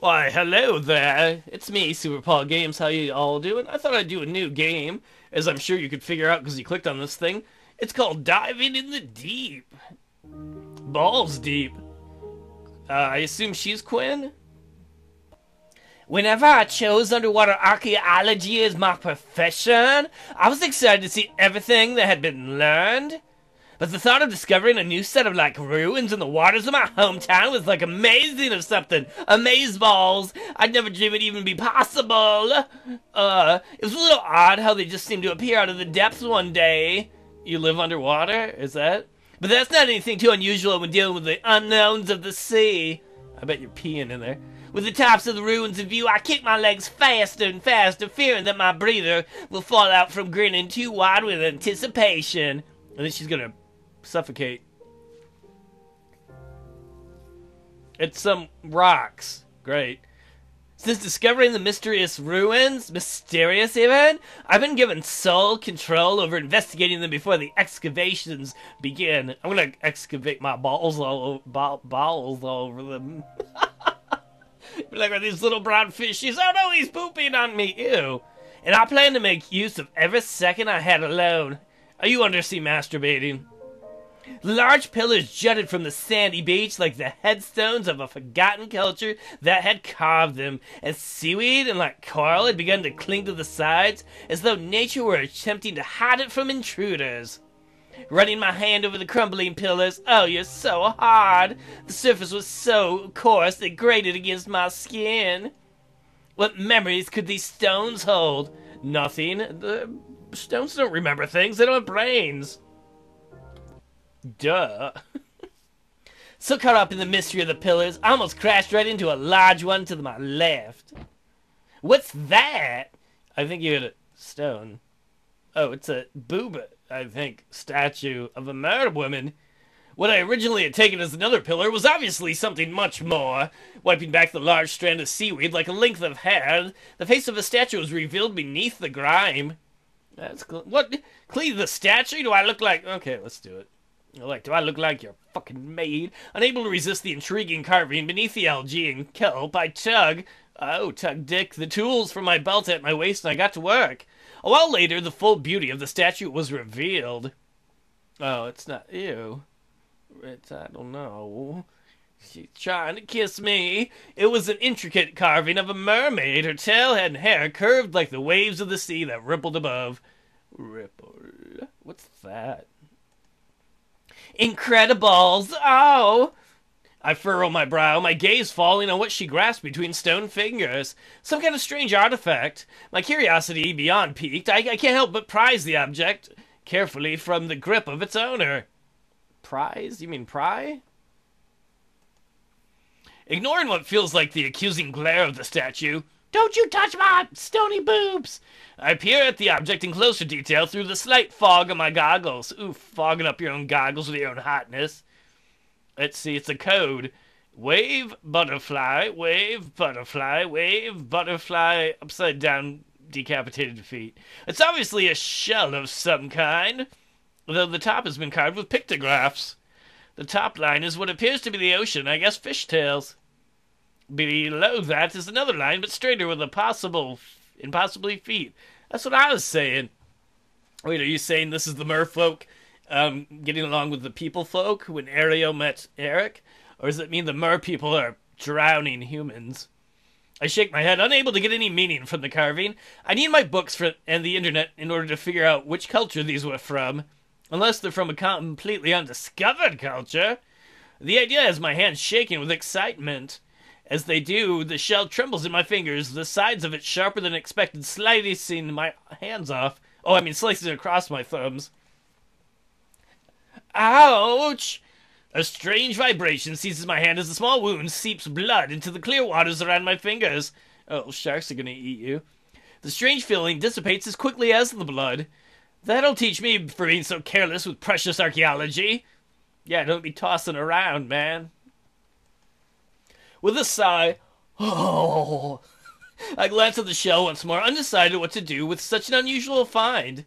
Why, hello there. It's me, Super Paul Games. How you all doing? I thought I'd do a new game, as I'm sure you could figure out because you clicked on this thing. It's called Diving in the Deep. Balls deep. I assume she's Quinn? Whenever I chose underwater archaeology as my profession, I was excited to see everything that had been learned. But the thought of discovering a new set of, ruins in the waters of my hometown was, amazing or something. Amazeballs. I'd never dream it'd even be possible. It was a little odd how they just seemed to appear out of the depths one day. You live underwater? Is that? But that's not anything too unusual when dealing with the unknowns of the sea. I bet you're peeing in there. With the tops of the ruins in view, I kick my legs faster and faster, fearing that my breather will fall out from grinning too wide with anticipation. And then she's gonna suffocate. It's some rocks. Great. Since discovering the mysterious even, I've been given sole control over investigating them before the excavations begin. I'm gonna excavate my balls all over them. Like, are these little brown fishies? Oh no, he's pooping on me. Ew. And I plan to make use of every second I had alone. Are you undersea masturbating? Large pillars jutted from the sandy beach like the headstones of a forgotten culture that had carved them, and seaweed and coral had begun to cling to the sides as though nature were attempting to hide it from intruders. Running my hand over the crumbling pillars, oh, you're so hard. The surface was so coarse it grated against my skin. What memories could these stones hold? Nothing. The stones don't remember things. They don't have brains. Duh. So caught up in the mystery of the pillars, I almost crashed right into a large one to my left. What's that? I think you hit a stone. Oh, it's a boob, I think, statue of a murdered woman. What I originally had taken as another pillar was obviously something much more. Wiping back the large strand of seaweed like a length of hair, the face of the statue was revealed beneath the grime. That's what? Clean the statue? Do I look like... Okay, let's do it. Do I look like your fucking maid? Unable to resist the intriguing carving beneath the algae and kelp, I tug dick, the tools from my belt at my waist, and I got to work. A while later, the full beauty of the statue was revealed. Oh, it's not... Ew. I don't know. She's trying to kiss me. It was an intricate carving of a mermaid. Her tail and hair curved like the waves of the sea that rippled above. Ripple. What's that? Incredibles! Oh! I furrow my brow, my gaze falling on what she grasped between stone fingers. Some kind of strange artifact. My curiosity beyond piqued, I can't help but prize the object carefully from the grip of its owner. Prize? You mean pry? Ignoring what feels like the accusing glare of the statue, "Don't you touch my stony boobs!" I peer at the object in closer detail through the slight fog of my goggles. Ooh, fogging up your own goggles with your own hotness. Let's see, it's a code. Wave, butterfly, wave, butterfly, wave, butterfly, upside down, decapitated feet. It's obviously a shell of some kind, though the top has been carved with pictographs. The top line is what appears to be the ocean, I guess fishtails. Below that is another line, but straighter with impossibly feet. That's what I was saying. Wait, are you saying this is the merfolk getting along with the people folk when Ariel met Eric? Or does it mean the merpeople are drowning humans? I shake my head, unable to get any meaning from the carving. I need my books and the internet in order to figure out which culture these were from. Unless they're from a completely undiscovered culture. The idea has my hands shaking with excitement. As they do, the shell trembles in my fingers, the sides of it sharper than expected, slicing my hands off. Oh, I mean slicing across my thumbs. Ouch! A strange vibration seizes my hand as a small wound seeps blood into the clear waters around my fingers. Oh, sharks are gonna eat you. The strange feeling dissipates as quickly as the blood. That'll teach me for being so careless with precious archaeology. Yeah, don't be tossing around, man. With a sigh, oh, I glance at the shell once more, undecided what to do with such an unusual find.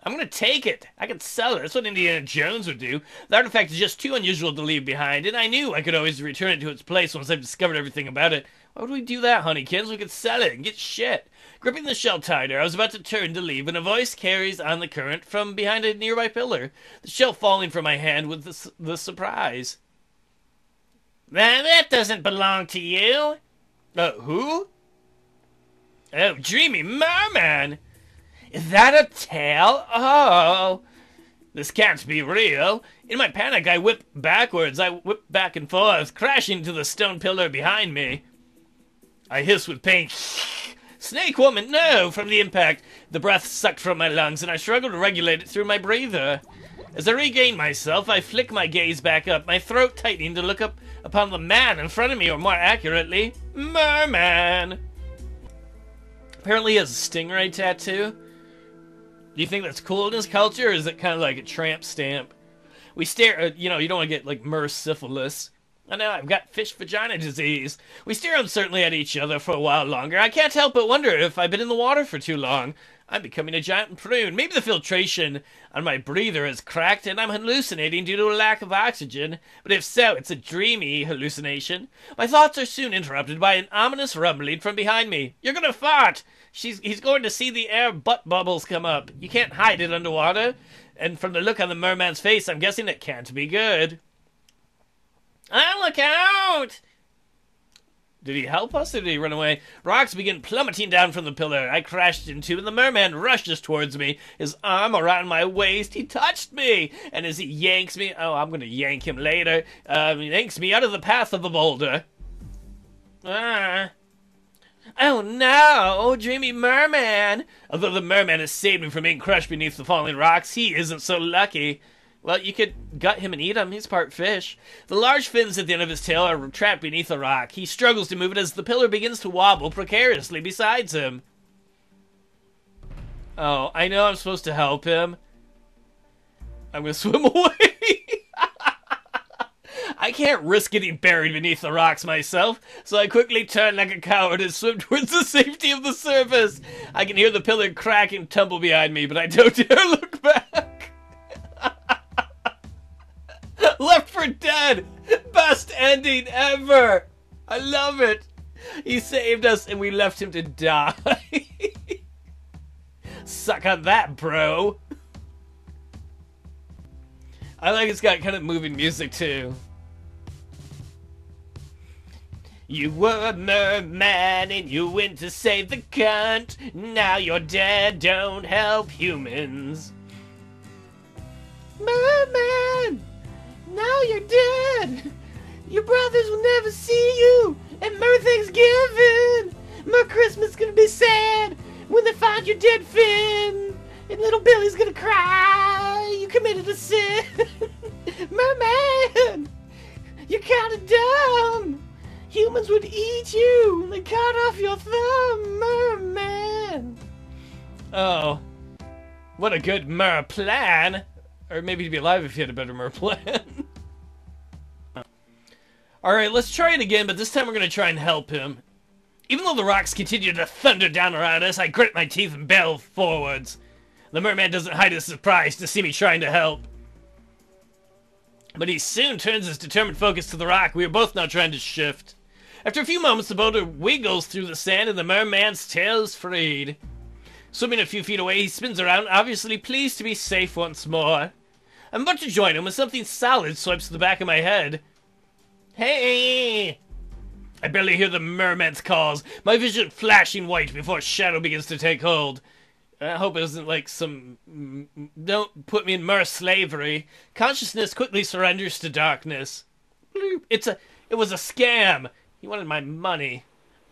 I'm gonna take it. I could sell it. That's what Indiana Jones would do. The artifact is just too unusual to leave behind, and I knew I could always return it to its place once I've discovered everything about it. Why would we do that, honeykins? We could sell it and get shit. Gripping the shell tighter, I was about to turn to leave when a voice carries on the current from behind a nearby pillar, the shell falling from my hand with the surprise. That doesn't belong to you. Who? Oh, dreamy merman! Is that a tail? Oh, this can't be real. In my panic, I whip backwards. I whip back and forth, crashing to the stone pillar behind me. I hiss with pain. Snake woman, no! From the impact, the breath sucked from my lungs, and I struggled to regulate it through my breather. As I regain myself, I flick my gaze back up, my throat tightening to look up upon the man in front of me, or more accurately, merman. Apparently he has a stingray tattoo. Do you think that's cool in his culture, or is it kind of like a tramp stamp? We stare, you know, you don't want to get, like, mersyphilis. I know, I've got fish vagina disease. We stare uncertainly at each other for a while longer. I can't help but wonder if I've been in the water for too long. I'm becoming a giant prune. Maybe the filtration on my breather has cracked and I'm hallucinating due to a lack of oxygen. But if so, it's a dreamy hallucination. My thoughts are soon interrupted by an ominous rumbling from behind me. You're gonna fart! He's going to see the air butt bubbles come up. You can't hide it underwater. And from the look on the merman's face, I'm guessing it can't be good. Ah, look out! Did he help us or did he run away? Rocks begin plummeting down from the pillar I crashed into, and the merman rushes towards me, his arm around my waist. He touched me! And as he yanks me... Oh, I'm gonna yank him later. He yanks me out of the path of the boulder. Ah... Oh no, dreamy merman! Although the merman has saved me from being crushed beneath the falling rocks, he isn't so lucky. Well, you could gut him and eat him. He's part fish. The large fins at the end of his tail are trapped beneath a rock. He struggles to move it as the pillar begins to wobble precariously beside him. Oh, I know I'm supposed to help him. I'm gonna swim away. I can't risk getting buried beneath the rocks myself, so I quickly turn like a coward and swim towards the safety of the surface. I can hear the pillar crack and tumble behind me, but I don't dare look back. Left for dead! Best ending ever! I love it! He saved us and we left him to die. Suck on that, bro! I like it's got kind of moving music too. You were a merman and you went to save the cunt. Now you're dead, don't help humans. Merman! Now you're dead! Your brothers will never see you! And Mer Thanksgiving! Mer Christmas gonna be sad when they find your dead fin! And little Billy's gonna cry! You committed a sin! Merman! You're kinda dumb! Humans would eat you! And they cut off your thumb! Merman! Oh. What a good mer plan! Or maybe to be alive if you had a better mer plan. Alright, let's try it again, but this time we're going to try and help him. Even though the rocks continue to thunder down around us, I grit my teeth and bail forwards. The merman doesn't hide his surprise to see me trying to help. But he soon turns his determined focus to the rock we are both now trying to shift. After a few moments, the boulder wiggles through the sand and the merman's tail is freed. Swimming a few feet away, he spins around, obviously pleased to be safe once more. I'm about to join him when something solid swipes the back of my head. Hey! I barely hear the merman's calls, my vision flashing white before shadow begins to take hold. I hope it isn't like some... Don't put me in mer slavery. Consciousness quickly surrenders to darkness. It was a scam. He wanted my money.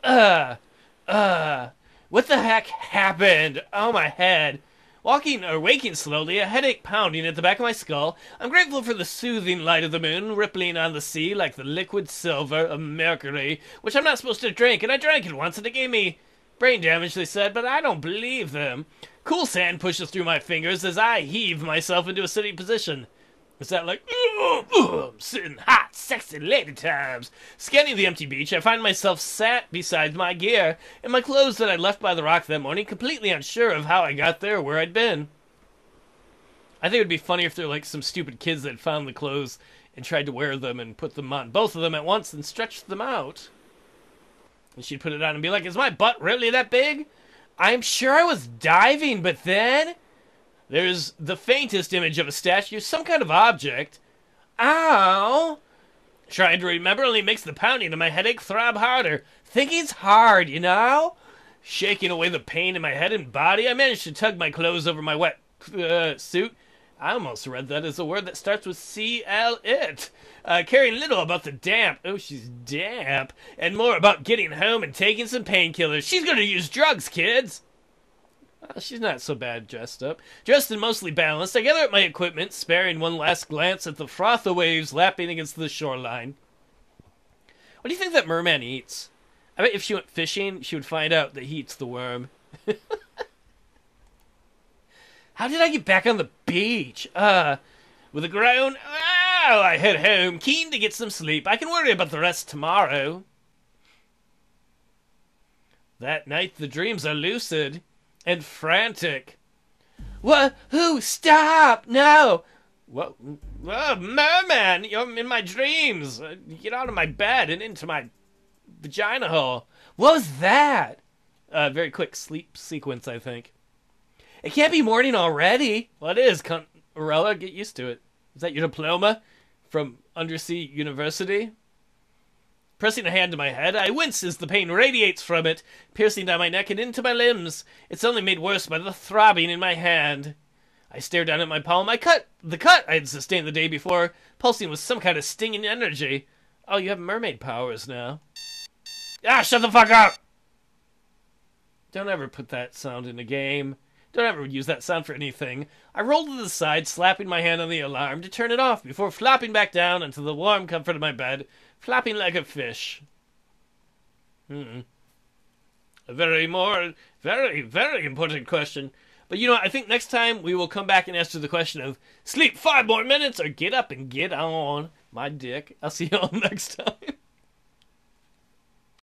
What the heck happened? Oh, my head. Waking slowly, a headache pounding at the back of my skull, I'm grateful for the soothing light of the moon rippling on the sea like the liquid silver of mercury, which I'm not supposed to drink, and I drank it once and it gave me brain damage, they said, but I don't believe them. Cool sand pushes through my fingers as I heave myself into a sitting position. Is that like, I'm sitting hot, sexy lady times? Scanning the empty beach, I find myself sat beside my gear, and my clothes that I left by the rock that morning, completely unsure of how I got there or where I'd been. I think it would be funny if they're like some stupid kids that found the clothes and tried to wear them and put them on both of them at once and stretched them out. And she'd put it on and be like, is my butt really that big? I'm sure I was diving, but then there's the faintest image of a statue, some kind of object. Ow! Trying to remember only makes the pounding of my headache throb harder. Thinking's hard, you know? Shaking away the pain in my head and body, I managed to tug my clothes over my wet suit. I almost read that as a word that starts with C-L-it. Caring little about the damp. Oh, she's damp. And more about getting home and taking some painkillers. She's gonna use drugs, kids! She's not so bad dressed up. Dressed and mostly balanced, I gather up my equipment, sparing one last glance at the froth of waves lapping against the shoreline. What do you think that merman eats? I bet if she went fishing, she would find out that he eats the worm. How did I get back on the beach? With a groan, I head home, keen to get some sleep. I can worry about the rest tomorrow. That night, the dreams are lucid and frantic. What? Who? Stop! No! What? Merman! You're in my dreams! Get out of my bed and into my vagina hole. What was that? Very quick sleep sequence, I think. It can't be morning already. Well, it is, Corella. Get used to it. Is that your diploma from Undersea University? Pressing a hand to my head, I wince as the pain radiates from it, piercing down my neck and into my limbs. It's only made worse by the throbbing in my hand. I stare down at my palm. The cut I had sustained the day before, pulsing with some kind of stinging energy. Oh, you have mermaid powers now. Ah, shut the fuck up! Don't ever put that sound in a game. Don't ever use that sound for anything. I rolled to the side, slapping my hand on the alarm to turn it off before flopping back down into the warm comfort of my bed, flapping like a fish. A very, very important question. But you know what, I think next time we will come back and answer the question of sleep 5 more minutes or get up and get on my dick. I'll see you all next time.